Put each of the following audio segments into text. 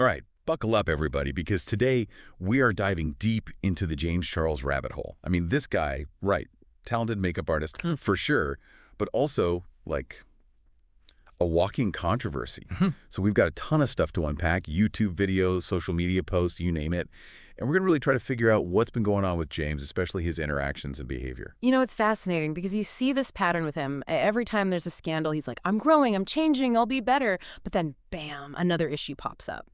All right, buckle up, everybody, because today we are diving deep into the James Charles rabbit hole. I mean, this guy, right, talented makeup artist for sure, but also, like, a walking controversy. So we've got a ton of stuff to unpack, YouTube videos, social media posts, you name it. And we're going to really try to figure out what's been going on with James, especially his interactions and behavior. You know, it's fascinating because you see this pattern with him. Every time there's a scandal, he's like, I'm growing, I'm changing, I'll be better. But then, bam, another issue pops up.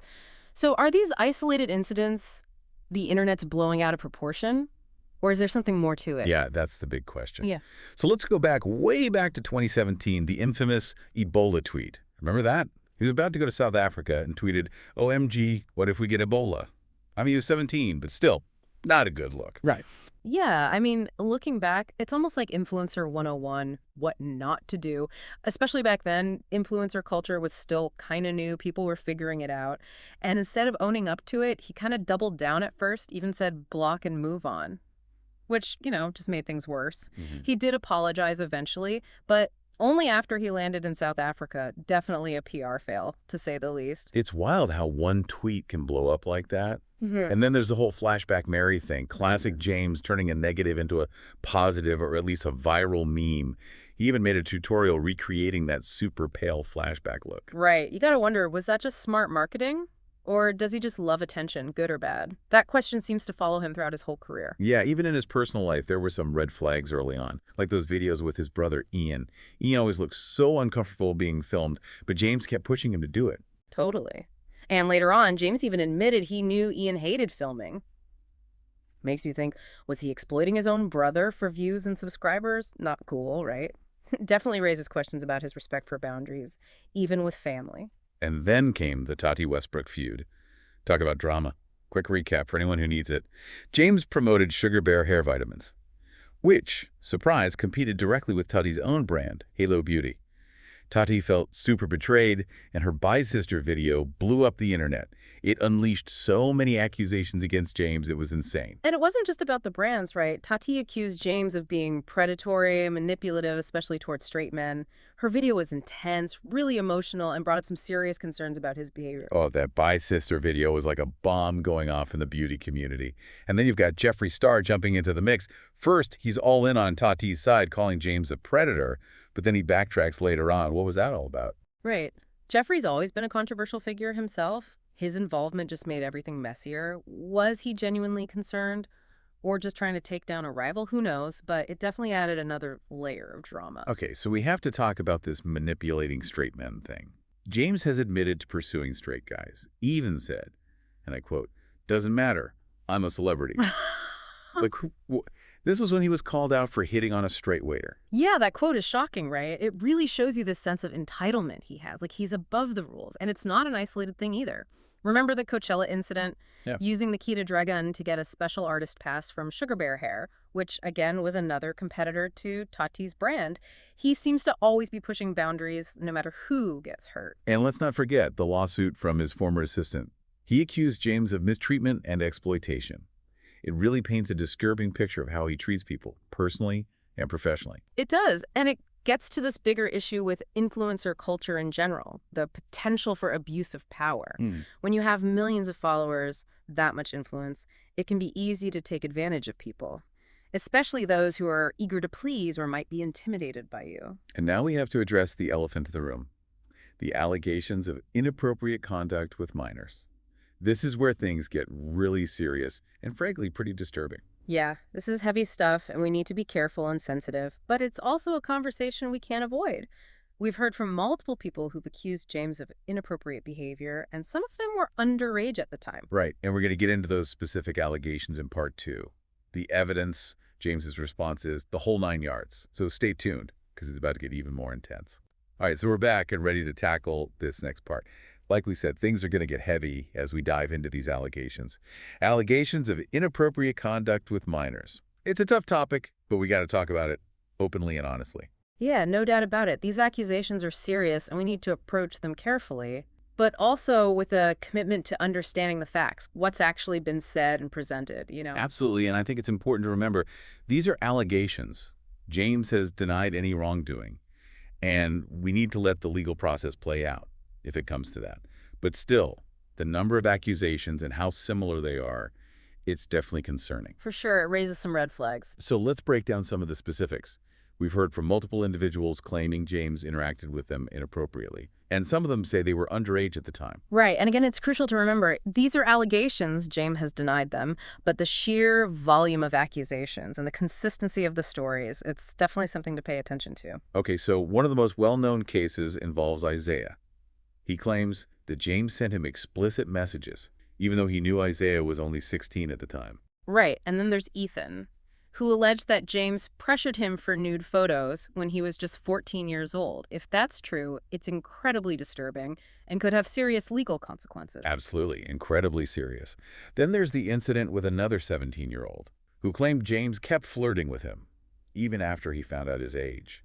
So are these isolated incidents the internet's blowing out of proportion? Or is there something more to it? Yeah, that's the big question. Yeah. So let's go back, way back to 2017, the infamous Ebola tweet. Remember that? He was about to go to South Africa and tweeted, OMG, what if we get Ebola? I mean, he was 17, but still, not a good look. Right. Yeah, I mean, looking back, it's almost like Influencer 101, what not to do. Especially back then, influencer culture was still kind of new. People were figuring it out. And instead of owning up to it, he kind of doubled down at first, even said block and move on, which, you know, just made things worse. He did apologize eventually, but only after he landed in South Africa. Definitely a PR fail, to say the least. It's wild how one tweet can blow up like that. And then there's the whole Flashback Mary thing, classic James turning a negative into a positive or at least a viral meme. He even made a tutorial recreating that super pale flashback look. Right. You gotta wonder, was that just smart marketing? Or does he just love attention, good or bad? That question seems to follow him throughout his whole career. Yeah, even in his personal life, there were some red flags early on, like those videos with his brother Ian. Ian always looked so uncomfortable being filmed, but James kept pushing him to do it. Totally. And later on, James even admitted he knew Ian hated filming. Makes you think, was he exploiting his own brother for views and subscribers? Not cool, right? Definitely raises questions about his respect for boundaries, even with family. And then came the Tati Westbrook feud. Talk about drama. Quick recap for anyone who needs it. James promoted Sugar Bear hair vitamins, which, surprise, competed directly with Tati's own brand, Halo Beauty. Tati felt super betrayed, and her bi-sister video blew up the internet. It unleashed so many accusations against James, it was insane. And it wasn't just about the brands, right? Tati accused James of being predatory, manipulative, especially towards straight men. Her video was intense, really emotional, and brought up some serious concerns about his behavior. Oh, that bi-sister video was like a bomb going off in the beauty community. And then you've got Jeffree Star jumping into the mix. First, he's all in on Tati's side, calling James a predator, but then he backtracks later on. What was that all about? Right. Jeffree's always been a controversial figure himself. His involvement just made everything messier. Was he genuinely concerned? Or just trying to take down a rival? Who knows? But it definitely added another layer of drama. Okay, so we have to talk about this manipulating straight men thing. James has admitted to pursuing straight guys. Even said, and I quote, "Doesn't matter, I'm a celebrity." Like, this was when he was called out for hitting on a straight waiter. Yeah, that quote is shocking, right? It really shows you this sense of entitlement he has. Like, he's above the rules. And it's not an isolated thing either. Remember the Coachella incident? Yeah. Using the Kita Dragon to get a special artist pass from Sugar Bear Hair, which, again, was another competitor to Tati's brand. He seems to always be pushing boundaries, no matter who gets hurt. And let's not forget the lawsuit from his former assistant. He accused James of mistreatment and exploitation. It really paints a disturbing picture of how he treats people, personally and professionally. It does, and it gets to this bigger issue with influencer culture in general, the potential for abuse of power. When you have millions of followers, that much influence, it can be easy to take advantage of people, especially those who are eager to please or might be intimidated by you. And now we have to address the elephant in the room, the allegations of inappropriate conduct with minors. This is where things get really serious and, frankly, pretty disturbing. Yeah, this is heavy stuff, and we need to be careful and sensitive, but it's also a conversation we can't avoid. We've heard from multiple people who've accused James of inappropriate behavior, and some of them were underage at the time. Right, and we're going to get into those specific allegations in part 2. The evidence, James's response is the whole 9 yards. So stay tuned, because it's about to get even more intense. All right, so we're back and ready to tackle this next part. Like we said, things are going to get heavy as we dive into these allegations. Allegations of inappropriate conduct with minors. It's a tough topic, but we got to talk about it openly and honestly. Yeah, no doubt about it. These accusations are serious, and we need to approach them carefully, but also with a commitment to understanding the facts, what's actually been said and presented, you know? Absolutely, and I think it's important to remember, these are allegations. James has denied any wrongdoing, and we need to let the legal process play out if it comes to that. But still, The number of accusations and how similar they are, it's definitely concerning. For sure, it raises some red flags. So let's break down some of the specifics. We've heard from multiple individuals claiming James interacted with them inappropriately, and some of them say they were underage at the time. Right, and again, it's crucial to remember, these are allegations, James has denied them, but the sheer volume of accusations and the consistency of the stories, it's definitely something to pay attention to. Okay, so one of the most well-known cases involves Isaiah. He claims that James sent him explicit messages, even though he knew Isaiah was only 16 at the time. Right, and then there's Ethan, who alleged that James pressured him for nude photos when he was just 14 years old. If that's true, it's incredibly disturbing and could have serious legal consequences. Absolutely, incredibly serious. Then there's the incident with another 17-year-old who claimed James kept flirting with him, even after he found out his age.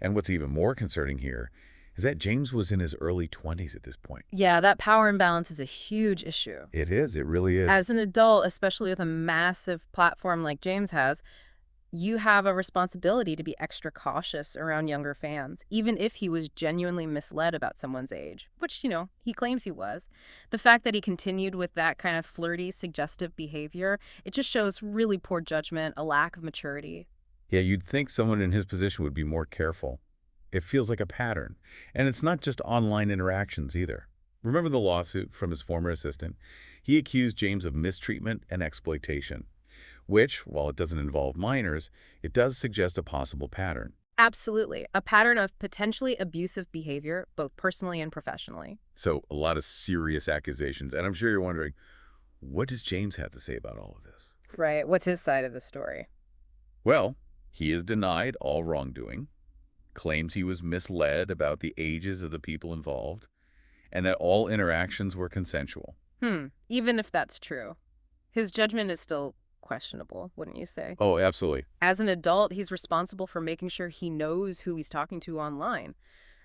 And what's even more concerning here is that James was in his early 20s at this point. Yeah, that power imbalance is a huge issue. It is, it really is. As an adult, especially with a massive platform like James has, you have a responsibility to be extra cautious around younger fans, even if he was genuinely misled about someone's age, which, he claims he was. The fact that he continued with that kind of flirty, suggestive behavior, it just shows really poor judgment, a lack of maturity. Yeah, you'd think someone in his position would be more careful. It feels like a pattern. And it's not just online interactions either. Remember the lawsuit from his former assistant? He accused James of mistreatment and exploitation, which, while it doesn't involve minors, it does suggest a possible pattern. Absolutely. A pattern of potentially abusive behavior, both personally and professionally. So a lot of serious accusations. And I'm sure you're wondering, what does James have to say about all of this? Right. What's his side of the story? Well, he has denied all wrongdoing, claims he was misled about the ages of the people involved, and that all interactions were consensual. Even if that's true, his judgment is still questionable, wouldn't you say? Oh, absolutely. As an adult, he's responsible for making sure he knows who he's talking to online,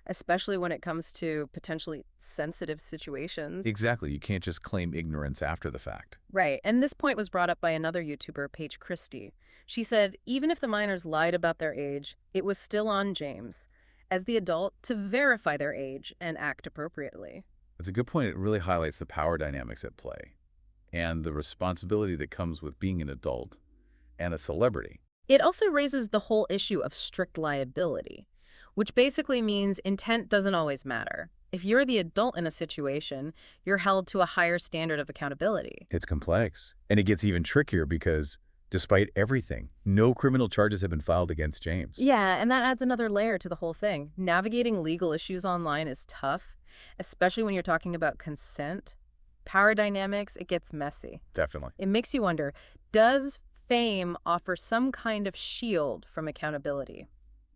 especially when it comes to potentially sensitive situations. Exactly. You can't just claim ignorance after the fact. Right. And this point was brought up by another YouTuber, Paige Christie. She said, even if the minors lied about their age, it was still on James, as the adult, to verify their age and act appropriately. That's a good point. It really highlights the power dynamics at play and the responsibility that comes with being an adult and a celebrity. It also raises the whole issue of strict liability, which basically means intent doesn't always matter. If you're the adult in a situation, you're held to a higher standard of accountability. It's complex. And it gets even trickier because, despite everything, no criminal charges have been filed against James. Yeah, and that adds another layer to the whole thing. Navigating legal issues online is tough, especially when you're talking about consent. Power dynamics, it gets messy. Definitely. It makes you wonder, does fame offer some kind of shield from accountability?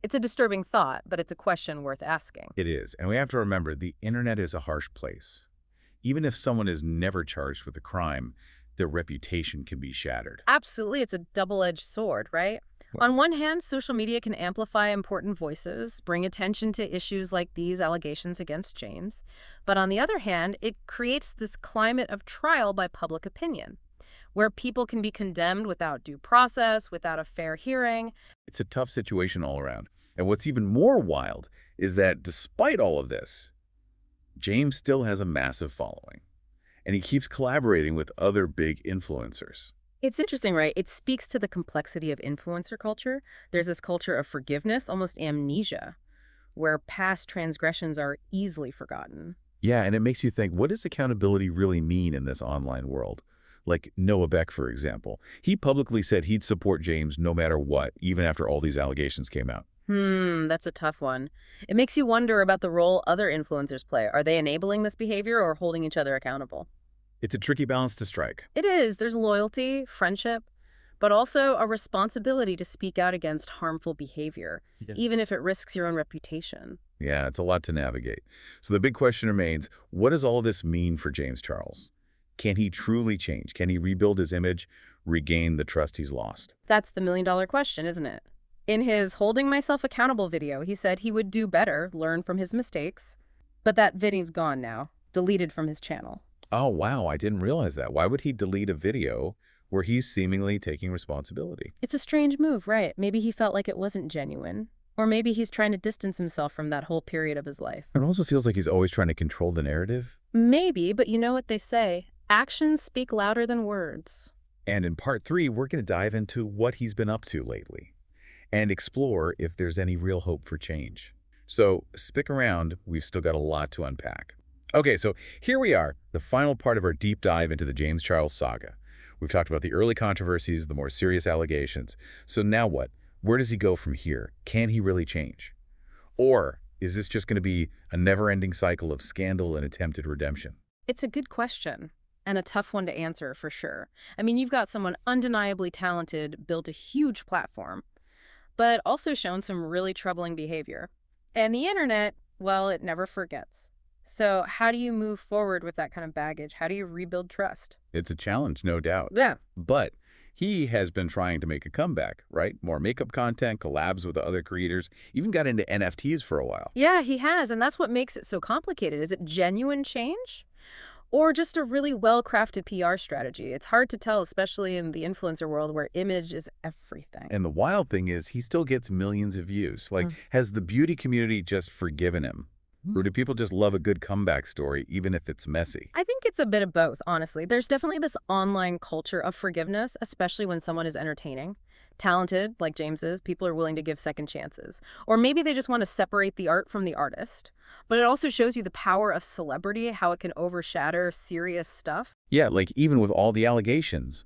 It's a disturbing thought, but it's a question worth asking. It is. And we have to remember, the internet is a harsh place. Even if someone is never charged with a crime, their reputation can be shattered. Absolutely, it's a double-edged sword, right? On one hand, social media can amplify important voices, bring attention to issues like these allegations against James. But on the other hand, it creates this climate of trial by public opinion, where people can be condemned without due process, without a fair hearing. It's a tough situation all around. And what's even more wild is that despite all of this, James still has a massive following. And he keeps collaborating with other big influencers. It's interesting, right? It speaks to the complexity of influencer culture. There's this culture of forgiveness, almost amnesia, where past transgressions are easily forgotten. Yeah, and it makes you think, what does accountability really mean in this online world? Like Noah Beck, for example. He publicly said he'd support James no matter what, even after all these allegations came out. That's a tough one. It makes you wonder about the role other influencers play. Are they enabling this behavior or holding each other accountable? It's a tricky balance to strike. It is. There's loyalty, friendship, but also a responsibility to speak out against harmful behavior, even if it risks your own reputation. Yeah, it's a lot to navigate. So the big question remains, what does all this mean for James Charles? Can he truly change? Can he rebuild his image, regain the trust he's lost? That's the million-dollar question, isn't it? In his Holding Myself Accountable video, he said he would do better, learn from his mistakes. But that video's gone now, deleted from his channel. Oh, wow, I didn't realize that. Why would he delete a video where he's seemingly taking responsibility? It's a strange move, right? Maybe he felt like it wasn't genuine. Or maybe he's trying to distance himself from that whole period of his life. It also feels like he's always trying to control the narrative, Maybe, but you know what they say. Actions speak louder than words. And in part 3, we're going to dive into what he's been up to lately and explore if there's any real hope for change. So stick around, we've still got a lot to unpack. Okay, so here we are, the final part of our deep dive into the James Charles saga. We've talked about the early controversies, the more serious allegations. So now what? Where does he go from here? Can he really change? Or is this just going to be a never-ending cycle of scandal and attempted redemption? It's a good question, and a tough one to answer for sure. I mean, you've got someone undeniably talented, built a huge platform, but also shown some really troubling behavior. And the internet, well, it never forgets. So how do you move forward with that kind of baggage? How do you rebuild trust? It's a challenge, no doubt. Yeah. But he has been trying to make a comeback, right? More makeup content, collabs with other creators, even got into NFTs for a while. Yeah, he has, and that's what makes it so complicated. Is it genuine change? Or just a really well-crafted PR strategy? It's hard to tell, especially in the influencer world where image is everything. And the wild thing is he still gets millions of views. Like, has the beauty community just forgiven him? Or do people just love a good comeback story, even if it's messy? I think it's a bit of both, honestly. There's definitely this online culture of forgiveness, especially when someone is entertaining. Talented, like James is, people are willing to give second chances. Or maybe they just want to separate the art from the artist. But it also shows you the power of celebrity, how it can overshadow serious stuff. Yeah, like even with all the allegations,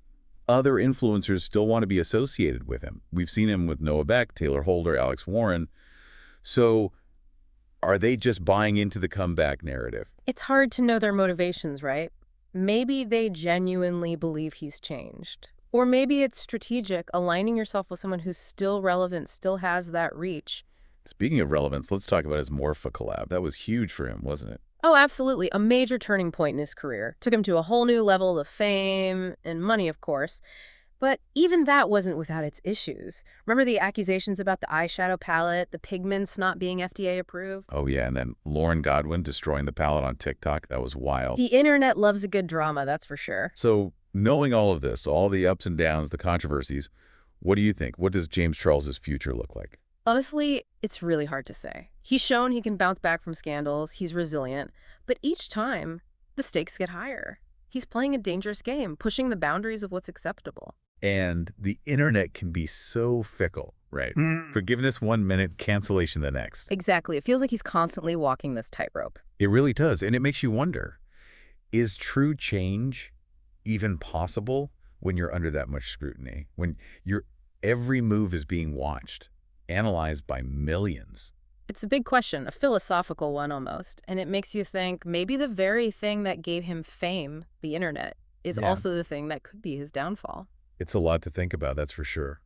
other influencers still want to be associated with him. We've seen him with Noah Beck, Taylor Holder, Alex Warren. So are they just buying into the comeback narrative? It's hard to know their motivations, right? Maybe they genuinely believe he's changed. Or maybe it's strategic, aligning yourself with someone who's still relevant, still has that reach. Speaking of relevance, let's talk about his Morpha collab. That was huge for him, wasn't it? Oh, absolutely. A major turning point in his career. Took him to a whole new level of fame and money, of course. But even that wasn't without its issues. Remember the accusations about the eyeshadow palette, the pigments not being FDA approved? Oh, yeah, and then Lauren Godwin destroying the palette on TikTok. That was wild. The internet loves a good drama, that's for sure. So knowing all of this, all the ups and downs, the controversies, what do you think? What does James Charles's future look like? Honestly, it's really hard to say. He's shown he can bounce back from scandals, he's resilient, but each time, the stakes get higher. He's playing a dangerous game, pushing the boundaries of what's acceptable. And the internet can be so fickle, right? Forgiveness 1 minute, cancellation the next. Exactly. It feels like he's constantly walking this tightrope. It really does. And it makes you wonder, is true change even possible when you're under that much scrutiny? When your every move is being watched, analyzed by millions? It's a big question, a philosophical one almost, and it makes you think maybe the very thing that gave him fame, the internet, is Yeah. also the thing that could be his downfall. It's a lot to think about, that's for sure.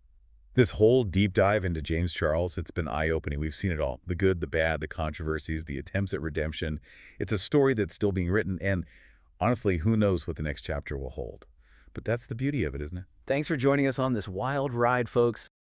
This whole deep dive into James Charles, it's been eye-opening. We've seen it all. The good, the bad, the controversies, the attempts at redemption. It's a story that's still being written, and honestly, who knows what the next chapter will hold. But that's the beauty of it, isn't it? Thanks for joining us on this wild ride, folks.